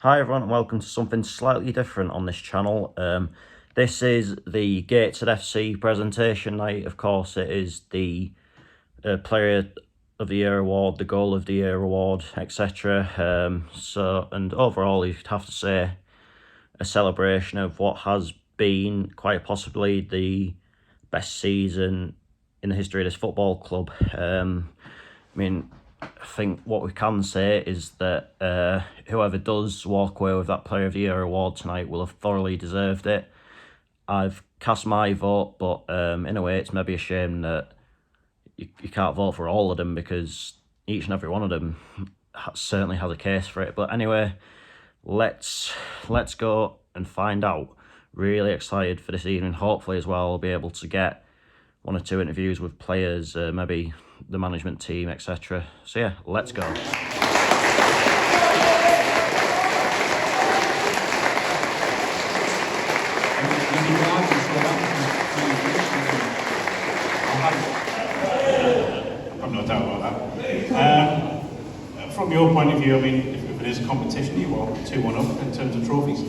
Hi everyone and welcome to something slightly different on this channel. This is the Gateshead FC presentation night. Of course it is the Player of the Year award, the Goal of the Year award, etc. And overall you'd have to say a celebration of what has been quite possibly the best season in the history of this football club. I think what we can say is that whoever does walk away with that Player of the Year award tonight will have thoroughly deserved it. I've cast my vote, but in a way it's maybe a shame that you can't vote for all of them, because each and every one of them certainly has a case for it. But anyway, let's go and find out. Really excited for this evening. Hopefully as well I'll be able to get one or two interviews with players, maybe the management team, etc. So yeah, let's go. I've no doubt about that. From your point of view, I mean, if it is a competition, you are 2-1 up in terms of trophies.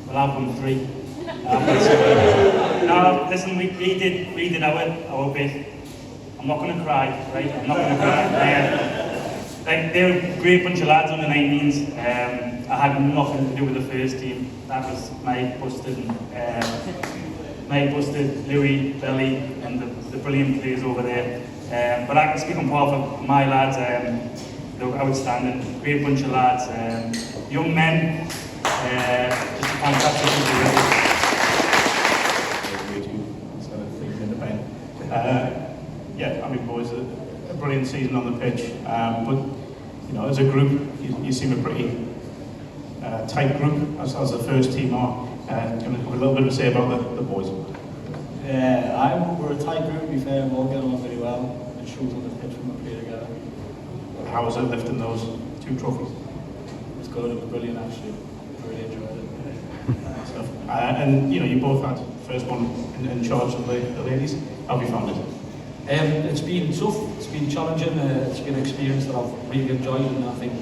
Well, I've won 3. No, listen, we did our bit. I'm not going to cry, right? I'm not going to cry. They're a great bunch of lads on the 19s. I had nothing to do with the first team. That was Mike Busted, Louis, Belly, and the brilliant players over there. But I can speak on behalf of my lads. They're outstanding, great bunch of lads, young men, just a fantastic group of Yeah, I mean, boys, a brilliant season on the pitch. But you know, as a group, you seem a pretty tight group, as the first team are. Can you have a little bit of a say about the boys? We're a tight group, to be fair. We all get on very well. It shows on the pitch when we play together. How was it lifting those 2 trophies? It was good. It was brilliant, actually. I really enjoyed it. And you know, you both had first one in charge of the ladies. How have you found it? It's been tough. It's been challenging. It's been an experience that I've really enjoyed, and I think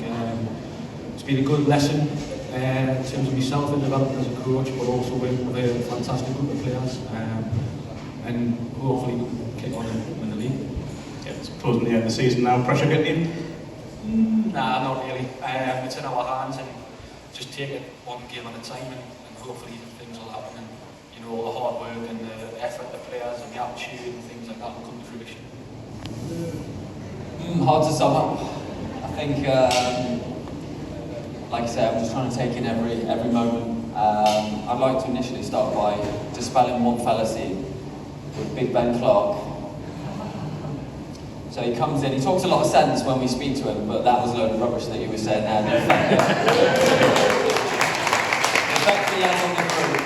it's been a good lesson in terms of myself and developing as a coach, but also with a fantastic group of players, and hopefully we can kick on and win the league. Yeah, it's closing the end of the season now. Pressure getting in? Nah, not really. It's in our hands, and just take it one game at a time, and hopefully things will happen. And you know, the hard work and the effort of the players and the attitude and things like that will come to fruition. Hard to sum up. I think, like I said, I'm just trying to take in every moment. I'd like to initially start by dispelling one fallacy with Big Ben Clark. So he comes in, he talks a lot of sense when we speak to him, but that was a load of rubbish that he was saying there. The effect he has on the group.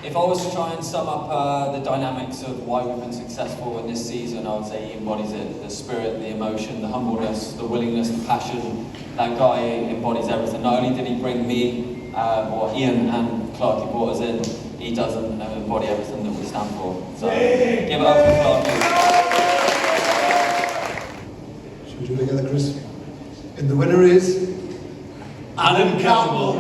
If I was to try and sum up the dynamics of why we've been successful in this season, I would say he embodies it. The spirit, the emotion, the humbleness, the willingness, the passion. That guy embodies everything. Not only did he bring me, or Ian and Clark, he brought us in, he does embody everything that we stand for. So give it up for Clark. Should we do it together, Chris? And the winner is Adam Campbell.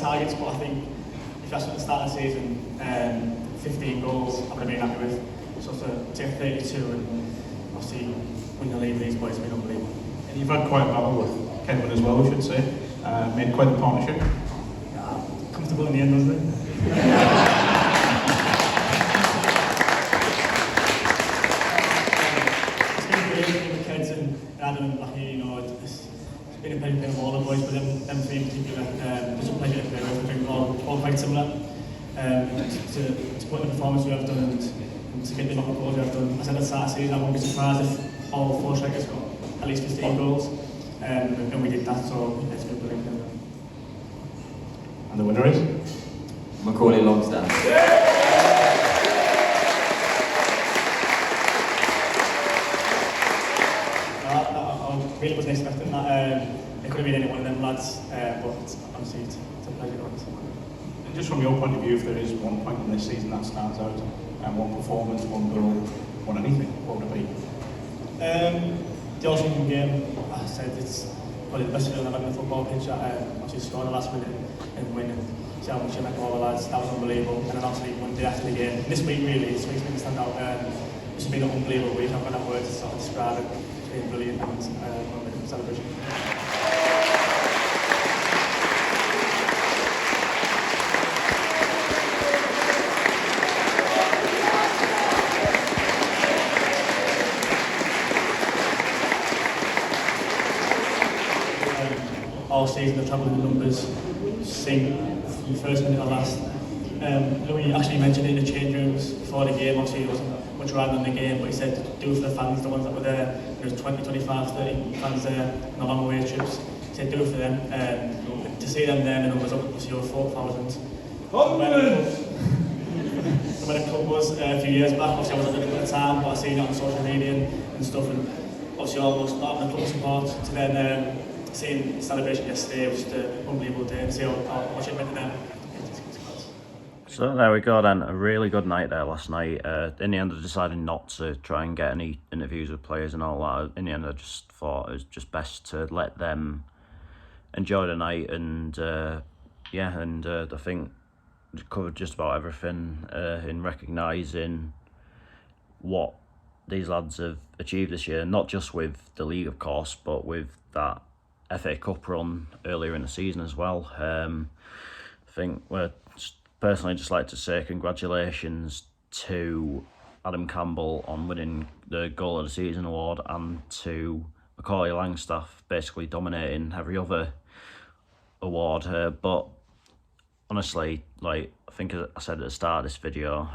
targets, but I think if that's at the start of the season, 15 goals, I would have been happy with. So to take 32 and obviously win the league with these boys has been unbelievable. And you've had quite a battle with Kenwood as well, we should say. Made quite the partnership. Yeah, comfortable in the end, wasn't it? It's been great with the kids and Adam and Blackie, you know, it's been a big bit of all the boys, but them 3 in particular, it's a pleasure to play with. I think we're all quite similar. To put in the performance we have done and to get the number of goals we have done. I said at the start of the season I won't be surprised if all 4 strikers got at least 15 goals, and we did that, so it's been brilliant. And the winner is? Macaulay Longstaff. I really wasn't expecting that. It could have been any one of them lads, but honestly, it's a pleasure. And just from your point of view, if there is one point in this season that stands out, and one performance, one goal, one anything, what would it be? The All-England game, I said it's probably the best feeling I've had on the football pitch. Obviously scoring the last minute and winning. See how much you make all the lads, that was unbelievable. And then obviously one day after the game, this week really, this week's been stand out. It's been an unbelievable week. I've got enough words to sort of describe it. It's been brilliant and a celebration. All season I've travelled in the numbers, seen from the first minute or last. Louis actually mentioned it in the change rooms before the game. Obviously, it wasn't much rather than the game, but he said do it for the fans, the ones that were there. There was 20, 25, 30 fans there on the long away trips. He said do it for them. To see them there, the numbers up to over 4,000. When the club was a few years back, obviously I wasn't looking at the time, but I seen it on social media and stuff, and obviously almost not having the club support to then seeing the celebration yesterday was just an unbelievable day and see how much it meant to them. So there we go then, a really good night there last night. In the end I decided not to try and get any interviews with players and all that. In the end I just thought it was just best to let them enjoy the night, and I think we covered just about everything in recognising what these lads have achieved this year, not just with the league of course, but with that FA Cup run earlier in the season as well. I think we're personally just like to say congratulations to Adam Campbell on winning the Goal of the Season award, and to Macaulay Langstaff basically dominating every other award. But honestly, like I think I said at the start of this video,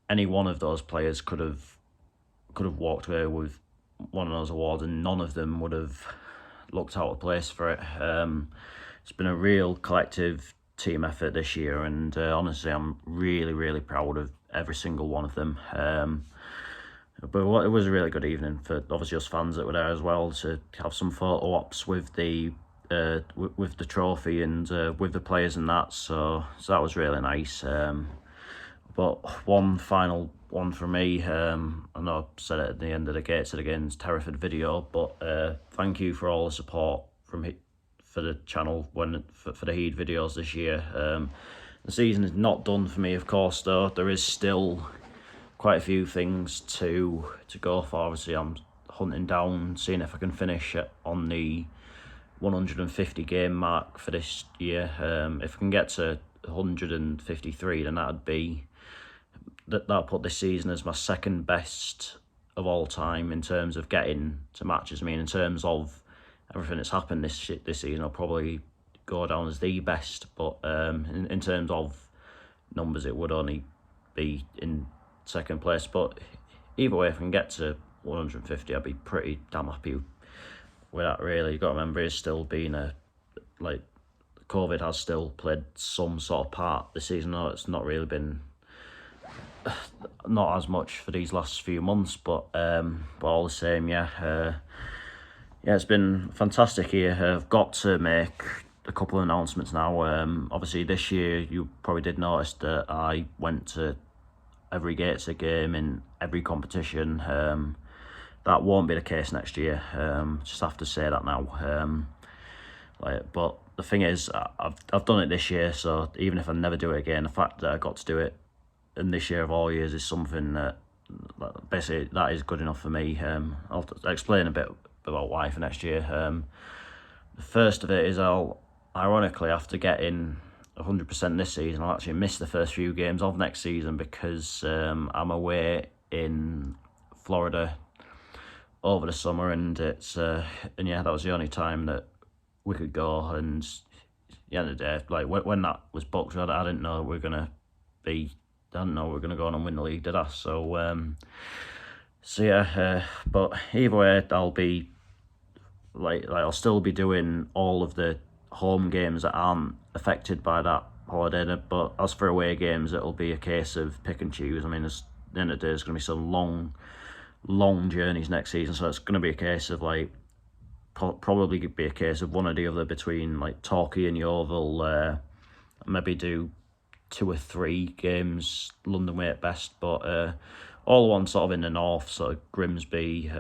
any one of those players could have walked away with one of those awards, and none of them would have looked out of place for it. It's been a real collective team effort this year, and honestly I'm really proud of every single one of them. But it was a really good evening for obviously us fans that were there as well, to have some photo ops with the trophy and with the players and that, so that was really nice. But one final one for me, I know I said it at the end of the Gateshead Against Hereford video, but thank you for all the support for the channel for the Heed videos this year. The season is not done for me, of course, though. There is still quite a few things to go for. Obviously, I'm hunting down, seeing if I can finish on the 150 game mark for this year. If I can get to 153, then that'll put this season as my second best of all time in terms of getting to matches. I mean, in terms of everything that's happened this season, I'll probably go down as the best, but in terms of numbers, it would only be in second place. But either way, if I can get to 150, I'd be pretty damn happy with that, really. You've got to remember, it's still been COVID has still played some sort of part this season. No, it's not really been, not as much for these last few months, but all the same, yeah, it's been fantastic here. I've got to make a couple of announcements now. Obviously this year you probably did notice that I went to every Gateshead game in every competition. That won't be the case next year. Just have to say that now. But the thing is, I've done it this year, so even if I never do it again, the fact that I got to do it in this year of all years is something that basically that is good enough for me. I'll explain a bit about why for next year. The first of it is ironically, after getting 100% this season, I'll actually miss the first few games of next season because I'm away in Florida over the summer, and that was the only time that we could go. And at the end of the day, like when that was booked, I didn't know we were gonna go on and win the league, did I? So yeah, but either way, I'll be I'll still be doing all of the home games that aren't affected by that holiday. But as for away games, it'll be a case of pick and choose. I mean, at the end of the day, there's going to be some long long journeys next season, so it's going to be a case of like probably be a case of one or the other between like Torquay and Yeovil. Maybe do 2 or 3 games London way at best, but all one sort of in the north, so Grimsby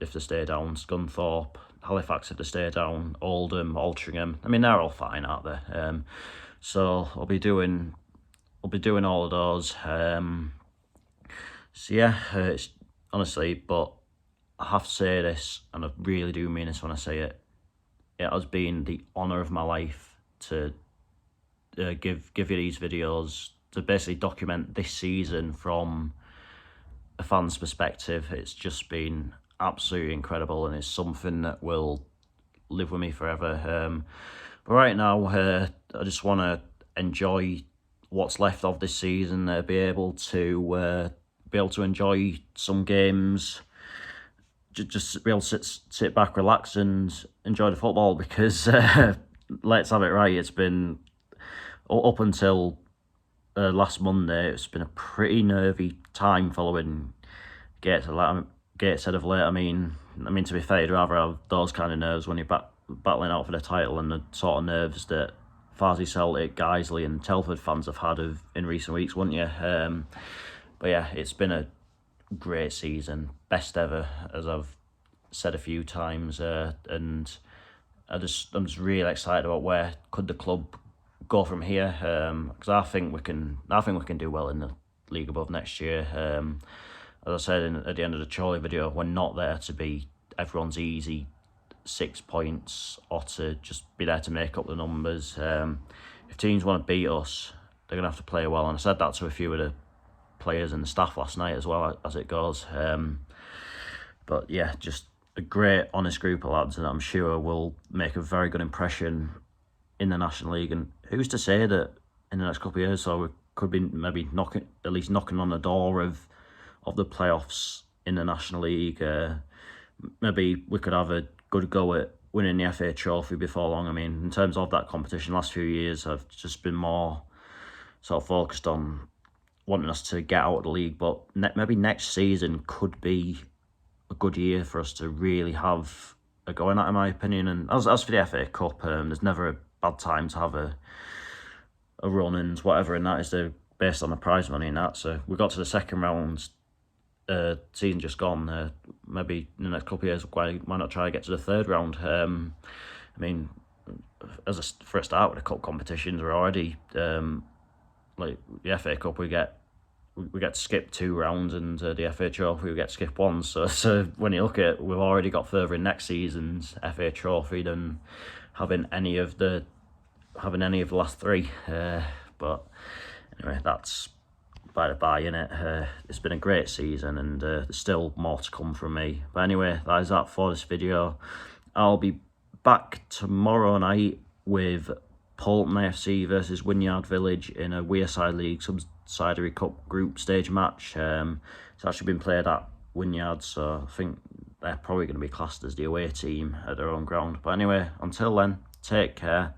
if they stay down, Scunthorpe, Halifax if they stay down, Oldham, Altrincham. I mean, they're all fine, aren't they? So I'll be doing all of those. So yeah, it's honestly, but I have to say this, and I really do mean this when I say it. It has been the honour of my life to give you these videos, to basically document this season from a fan's perspective. It's just been absolutely incredible, and it's something that will live with me forever. But right now, I just want to enjoy what's left of this season. Be able to enjoy some games. Just be able to sit back, relax, and enjoy the football, because let's have it right, it's been up until last Monday, it's been a pretty nervy time following Gateshead of late. I mean, to be fair, you'd rather have those kind of nerves when you're battling out for the title and the sort of nerves that Farsley, Celtic, Guiseley and Telford fans have had in recent weeks, wouldn't you? But yeah, it's been a great season, best ever, as I've said a few times, and I'm just really excited about where could the club go from here, because I think we can do well in the league above next year. As I said at the end of the Chorley video, we're not there to be everyone's easy 6 points or to just be there to make up the numbers. If teams want to beat us, they're going to have to play well, and I said that to a few of the players and the staff last night as well, as it goes. But yeah, just a great, honest group of lads, and I'm sure will make a very good impression in the National League. And who's to say that in the next couple of years, so we could be maybe knocking on the door of the playoffs in the National League. Maybe we could have a good go at winning the FA Trophy before long. I mean, in terms of that competition, last few years I've just been more sort of focused on wanting us to get out of the league, but maybe next season could be a good year for us to really have a go in that, in my opinion. And as for the FA Cup, there's never a bad time to have a run, and whatever in that is based on the prize money and that. So we got to the second round, season just gone. Maybe in the next couple of years, why not try to get to the third round? I mean, for a start with the cup competitions, we're already like the FA Cup, we get to skip 2 rounds, and the FA Trophy we get to skip 1. So when you look at it, we've already got further in next season's FA Trophy than having any of the last 3. But anyway, that's by the by, innit? It's been a great season, and there's still more to come from me. But anyway, that is that for this video. I'll be back tomorrow night with Polton AFC versus Wynyard Village in a Wearside League Subsidiary Cup group stage match. It's actually been played at Wynyard, so I think they're probably going to be classed as the away team at their own ground. But anyway, until then, take care.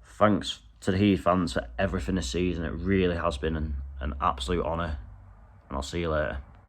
Thanks to the Heath fans for everything this season. It really has been an absolute honour, and I'll see you later.